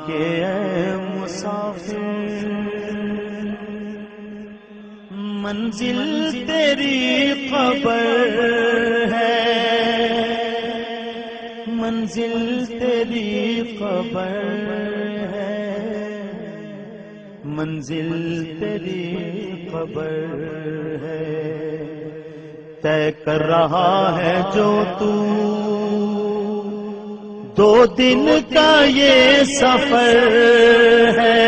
کے اے مسافر منزل تیری قبر ہے، منزل تیری قبر ہے، منزل تیری قبر ہے، طے کر رہا ہے جو تو 2 دن کا یہ سفر ہے،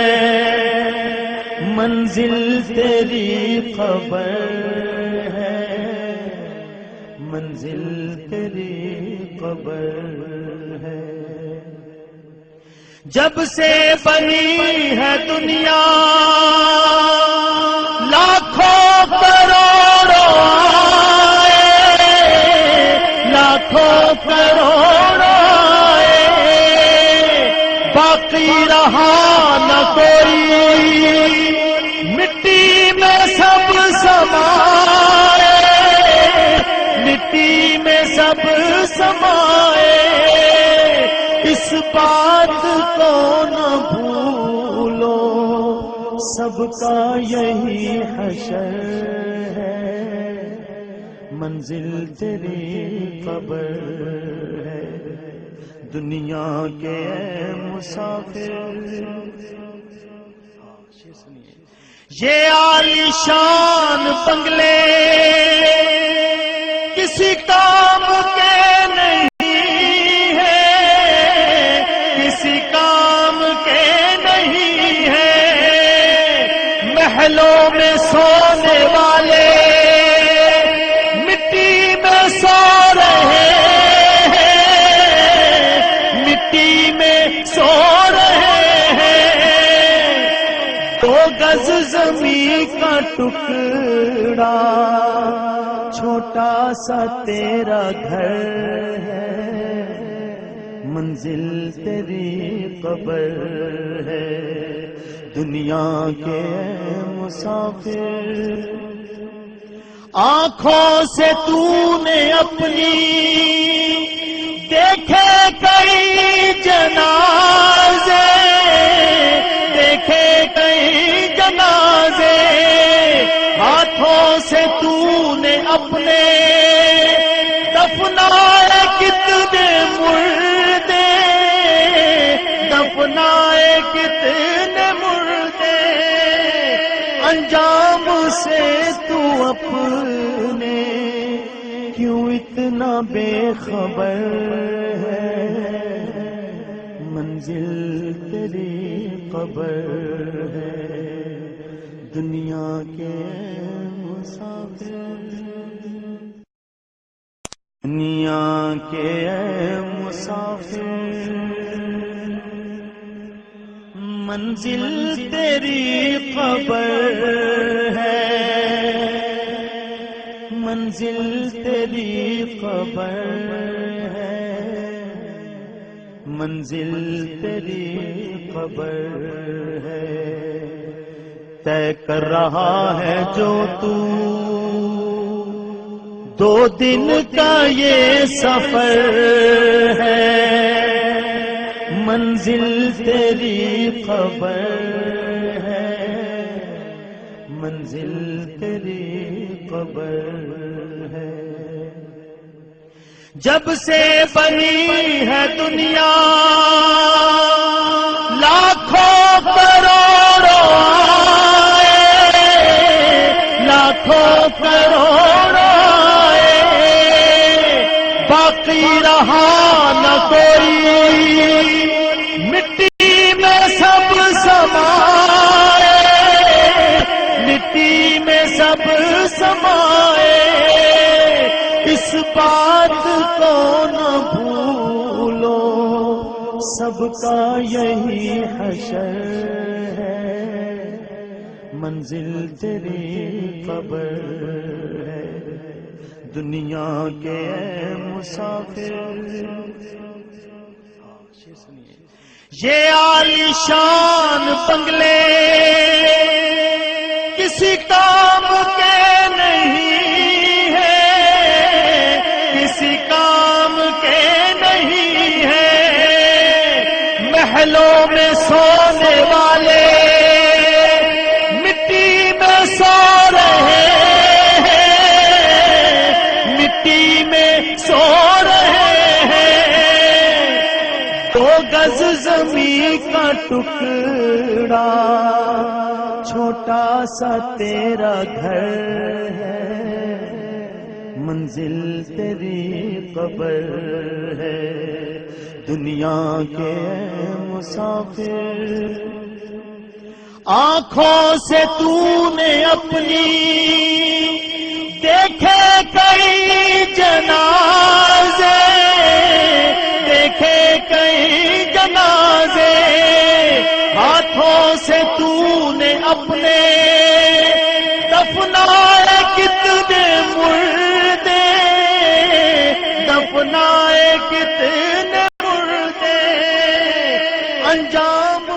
منزل تیری قبر ہے، منزل تیری قبر ہے۔ جب سے بنی ہے دنیا لاکھوں کروڑوں آئے، لاکھوں کروڑوں باقی رہا نہ کوئی، مٹی میں سب سمائے، مٹی میں سب سمائے، اس بات کو نہ بھولو سب کا یہی حشر ہے، منزل تیری قبر ہے، دنیا کے مسافر۔ یہ عالیشان بنگلے کسی کام کے نہیں ہیں، کسی کام کے نہیں ہیں، محلوں میں سونے والے مٹی میں سو رہے سو رہے ہیں، 2 گز زمین کا ٹکڑا چھوٹا سا تیرا گھر ہے، منزل تیری قبر ہے، دنیا کے مسافر۔ آنکھوں سے تو نے اپنی دیکھے کئی جنازے، دیکھے کئی جنازے، ہاتھوں سے تو نے اپنے دفنائے کتنے مردے، دفنائے کتنے مردے، انجام سے تو اپنے کیوں اتنا بے خبر ہے، منزل تیری قبر ہے، دنیا کے مسافر، دنیا کے مسافر، منزل تیری قبر ہے، منزل تیری قبر ہے، منزل تیری قبر ہے، طے کر رہا ہے جو تو 2 دن کا یہ سفر ہے، منزل تیری قبر ہے، منزل تیری قبر ہے۔ جب سے بنی ہے دنیا لاکھوں کروڑوں آئے، لاکھوں کروڑوں باقی رہا نہ کوئی، مٹی میں سب سمائے، مٹی میں سب سمائے، اس بات کو نہ بھولو سب کا یہی حشر ہے، منزل تیری قبر ہے، دنیا کے مسافر۔ یہ عالیشان بنگلے کسی کام کے نہیں ہیں، کسی کام کے نہیں ہیں، محلوں میں سونے والے مٹی میں سو رہے ہیں، مٹی میں سو رہے ہیں۔ 2 گز زمین کا ٹکڑا چھوٹا سا تیرا گھر ہے، منزل تیری قبر ہے، دنیا کے مسافر۔ آنکھوں سے تو نے اپنی دیکھے کئی جنازے، دیکھے کئی جنازے، ہاتھوں سے تو نے اپنے دفنائے کتنے مردے، دفنائے کتنے مردے، انجام